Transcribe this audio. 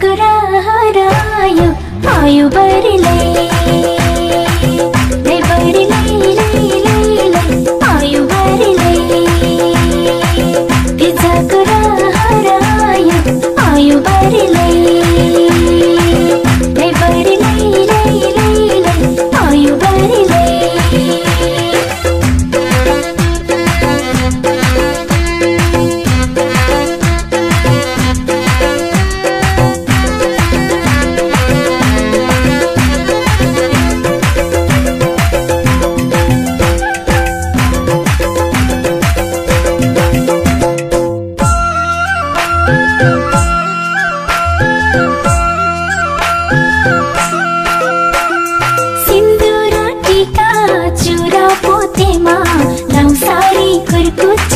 कुरा हरायो आयो बरिलै लै बरिलै लै लै आयो बरिलै भिजा कुरा हरायो आयो बरिलै लै बरिलै लै आयो बरिलै सिन्दूर टीका चुरा पोतेमा लाउँ सारी कुर्कुच्चा